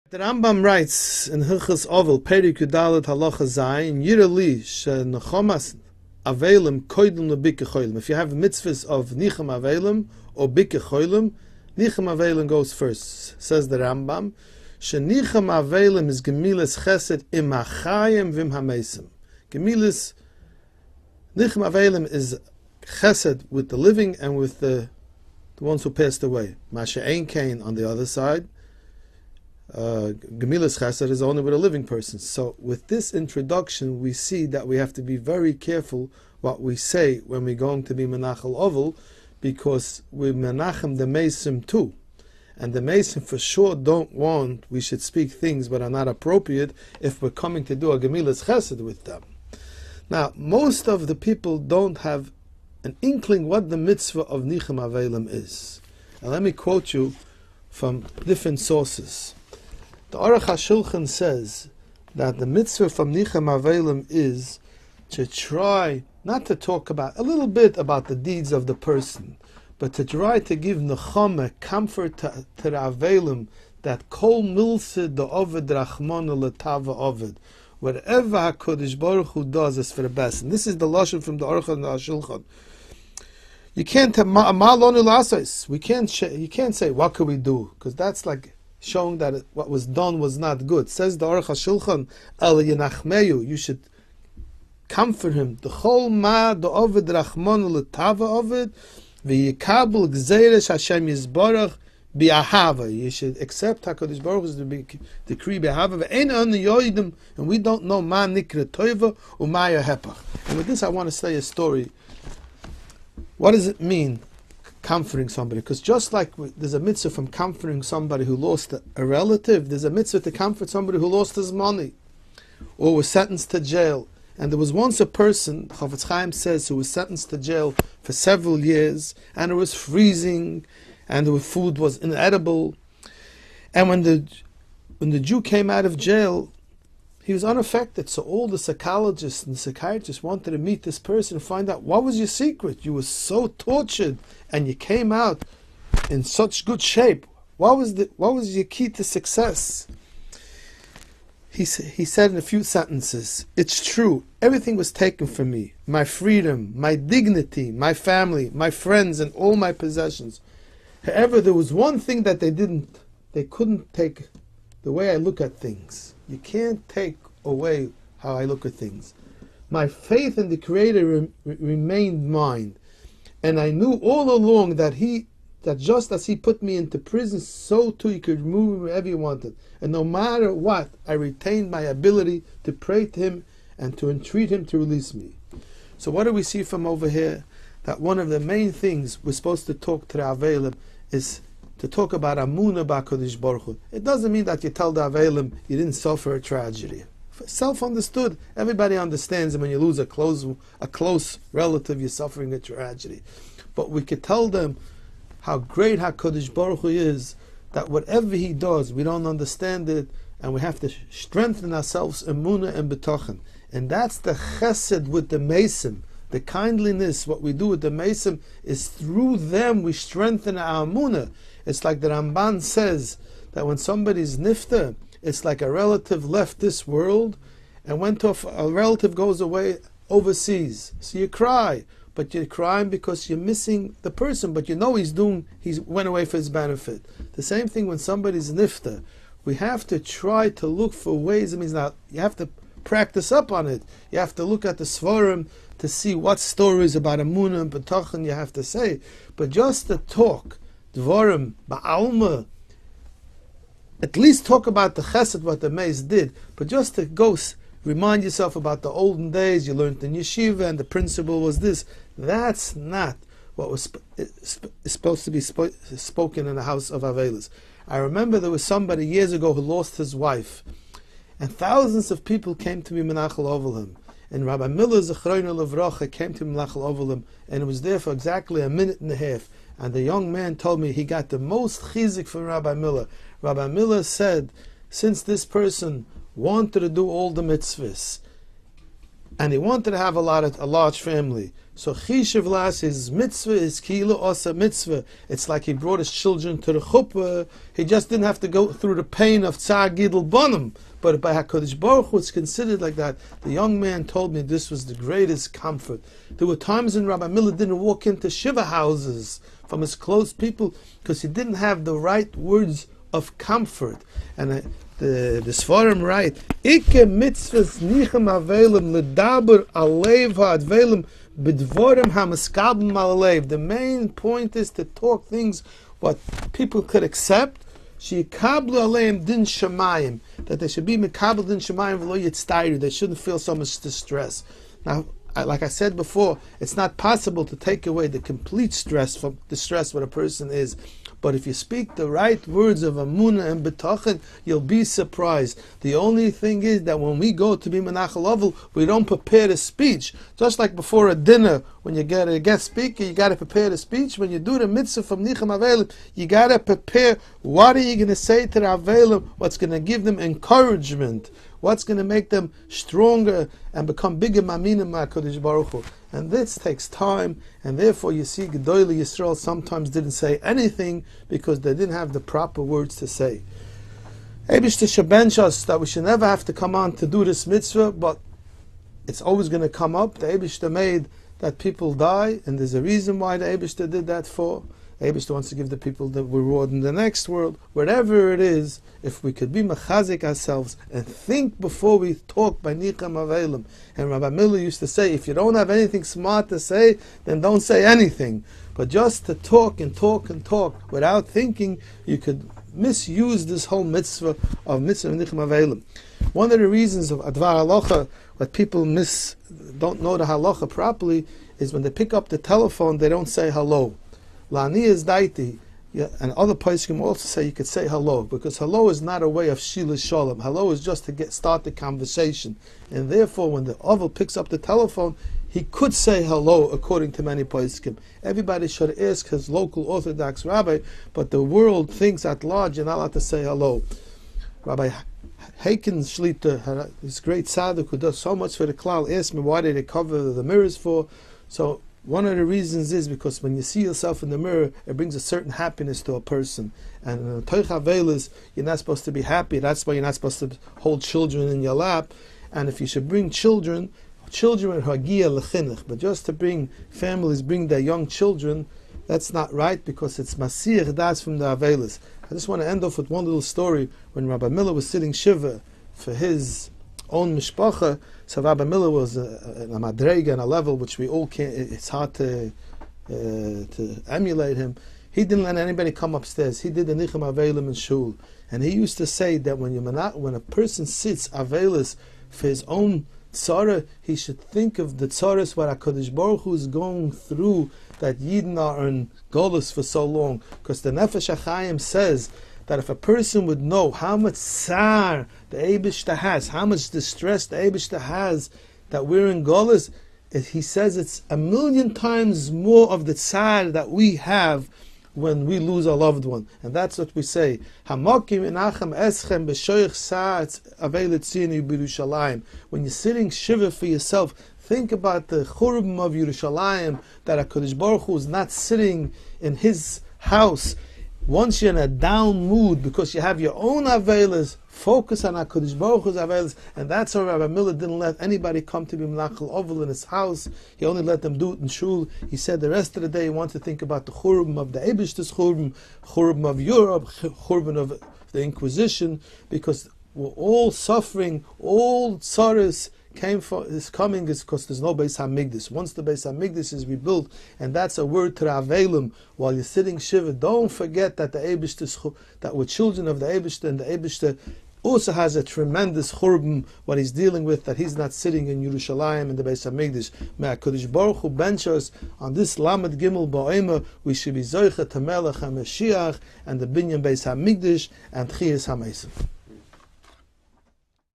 The Rambam writes in Hilchos Ovel, Perik Yudalet Halacha Zayin, Yirali she'nechomas Aveilim koidem lebike cholim. If you have mitzvahs of Nichum Aveilim or bike cholim, Nichum Aveilim goes first. Says the Rambam, she'nichum Aveilim is gemilas chesed im hachayim vim hamesim. Gemilas Nichum Aveilim is chesed with the living and with the ones who passed away. Masha Ein Kain on the other side. Gemilas Chesed is only with a living person. So with this introduction, we see that we have to be very careful what we say when we're going to be Menachel Oval, because we Menachem the Mesim too. And the Mesim for sure don't want we should speak things that are not appropriate if we're coming to do a Gemilas Chesed with them. Now, most of the people don't have an inkling what the mitzvah of Nichum Aveilim is. And let me quote you from different sources. The Aruch HaShulchan says that the mitzvah from Nichum Aveilim is to try not to talk about a little bit about the deeds of the person, but to try to give nechama, comfort to the Aveilim, that kol milsid the Ovid Rachmana letava Ovid. Whatever HaKadosh Baruch Hu does is for the best. And this is the lashon from the Aruch HaShulchan. You can't have ma'alonu l'asais. You can't say what could we do, because that's like showing that what was done was not good. Says the Aruch HaShulchan, El Yenachmeyu, you should comfort him. The chol ma the Ovid Rachmana letava Ovid v'yikabel gzeiras Hashem Yisbarach bi'ahava. You should accept HaKadosh Baruch Hu's decree bi'ahava. Ve'ein anu yoidim, and we don't know ma nikra toiva u'ma yahepach. And with this, I want to say a story. What does it mean, comforting somebody? Because just like there's a mitzvah from comforting somebody who lost a relative, there's a mitzvah to comfort somebody who lost his money or was sentenced to jail. And there was once a person, Chofetz Chaim says, who was sentenced to jail for several years, and it was freezing, and the food was inedible. And when the Jew came out of jail, he was unaffected. So all the psychologists and the psychiatrists wanted to meet this person and find out, what was your secret? You were so tortured and you came out in such good shape. What was your key to success? He said in a few sentences, it's true, everything was taken from me. My freedom, my dignity, my family, my friends, and all my possessions. However, there was one thing that they couldn't take, the way I look at things. You can't take away how I look at things. My faith in the Creator remained mine, and I knew all along that just as He put me into prison, so too He could remove me wherever He wanted. And no matter what, I retained my ability to pray to Him and to entreat Him to release me. So what do we see from over here? That one of the main things we're supposed to talk to the Aveilim is to talk about Amunah b'Hakadosh Baruch Hu. It doesn't mean that you tell the Aveilim you didn't suffer a tragedy. Self-understood. Everybody understands that when you lose a close relative, you're suffering a tragedy. But we could tell them how great HaKadosh Baruch Hu is, that whatever He does, we don't understand it, and we have to strengthen ourselves, Amunah and B'tochen. And that's the chesed with the Mesim. The kindliness, what we do with the Mesim, is through them we strengthen our Amunah. It's like the Ramban says, that when somebody's nifta, it's like a relative left this world and a relative goes away overseas. So you cry, but you're crying because you're missing the person, but you know he went away for his benefit. The same thing when somebody's nifta. We have to try to look for ways. It means now you have to practice up on it. You have to look at the Svarim to see what stories about Amunah and B'tochen you have to say. But just to talk, Dvorim, Ba'alma, at least talk about the chesed, what the Meis did, but just to go remind yourself about the olden days, you learned in yeshiva and the principle was this. That's not what was supposed to be spoken in the house of Avelis. I remember there was somebody years ago who lost his wife, and thousands of people came to me Menachel Ovalim. And Rabbi Miller Zechrono Levracha came to Menachel Ovalim, and it was there for exactly a minute and a half. And the young man told me he got the most chizik from Rabbi Miller. Rabbi Miller said, since this person wanted to do all the mitzvahs, and he wanted to have a large family, So Chishav Las, his mitzvah is Kila Osa mitzvah. It's like he brought his children to the chuppah. He just didn't have to go through the pain of Tsar Gidl Bonum. But by HaKadosh Baruch Hu, it's considered like that. The young man told me this was the greatest comfort. There were times when Rabbi Miller didn't walk into Shiva houses from his close people because he didn't have the right words of comfort. And the Sfarim write, Ike mitzvahs Nichum Aveilim ledaber alev ha'adveilim b'dvorim ha'maskabim alalev. The main point is to talk things what people could accept. She'ikablu aleim din shemayim, that they should be mekabel din shemayim v'lo yitztayru. They shouldn't feel so much distress. Now, like I said before, it's not possible to take away the complete stress from distress what a person is. But if you speak the right words of Amunah and B'tachin, you'll be surprised. The only thing is that when we go to be Menachal Ovel, we don't prepare the speech. Just like before a dinner, when you get a guest speaker, you got to prepare the speech. When you do the mitzvah from Nichum Aveilim, you got to prepare what are you going to say to the Aveilim, what's going to give them encouragement, what's going to make them stronger and become bigger Maminim HaKadosh Baruch Hu. And this takes time, and therefore you see Gedolei Yisrael sometimes didn't say anything because they didn't have the proper words to say. Eibishter shabench us that we should never have to come on to do this mitzvah, but it's always going to come up. The Eibishter made that people die, and there's a reason why the Eibishter did that for. Eibishter wants to give the people the reward in the next world. Wherever it is, if we could be mechazik ourselves and think before we talk by Nichum Aveilim. And Rabbi Miller used to say, if you don't have anything smart to say, then don't say anything. But just to talk and talk and talk without thinking, you could misuse this whole mitzvah of Nichum Aveilim. One of the reasons of Advar Halacha, what people don't know the Halacha properly, is when they pick up the telephone, they don't say hello. Lani is daiti, and other poskim also say you could say hello, because hello is not a way of shila shalom. Hello is just to start the conversation, and therefore when the oval picks up the telephone, he could say hello according to many poskim. Everybody should ask his local Orthodox rabbi, but the world thinks at large you're not allowed to say hello. Rabbi Haken Shlita, this great tzaddik who does so much for the klal, asked me why did they cover the mirrors for. So one of the reasons is because when you see yourself in the mirror, it brings a certain happiness to a person. And in Toich Avelis, you're not supposed to be happy. That's why you're not supposed to hold children in your lap. And if you should bring children are hagia lechinuch, but just to bring families, bring their young children, that's not right because it's masir das from the Avelis. I just want to end off with one little story. When Rabbi Miller was sitting shiva for his own mishpacha, so Rabbi Miller was a madrega and a level which we all can't. It's hard to emulate him. He didn't let anybody come upstairs. He did the Nichum Aveilim in shul, and he used to say that when a person sits Avelis for his own tzara, he should think of the tzaras what HaKadosh Baruch Hu is going through, that Yidden are in Golus for so long, because the Nefesh HaChaim says that if a person would know how much tsar the Eibishter has, how much distress the Eibishter has, that we're in Golus, he says it's 1,000,000 times more of the tsar that we have when we lose our loved one. And that's what we say. When you're sitting shiva for yourself, think about the churban of Yerushalayim, that HaKadosh Baruch Hu is not sitting in his house. Once you're in a down mood because you have your own Avelis, focus on HaKadosh Baruch Hu's Avelis, and that's why Rabbi Miller didn't let anybody come to be Menachal Ovel in his house. He only let them do it in shul. He said the rest of the day he wanted to think about the churban of the Eibishter's churban of Europe, churban of the Inquisition, because we're all suffering, all tzaras is because there's no Beis Hamikdash. Once the Beis Hamikdash is rebuilt, and that's a word to the Aveilim, while you're sitting shiva, don't forget that that we're children of the Eibishter, and the Eibishter also has a tremendous churban what he's dealing with, that he's not sitting in Yerushalayim in the Beis Hamikdash. May HaKadosh Baruch Hu bench us on this Lamed Gimel Ba'ema. We should be Zoicha to Melech HaMashiach and the Binyan Beis Hamikdash and Chiyas HaMesim.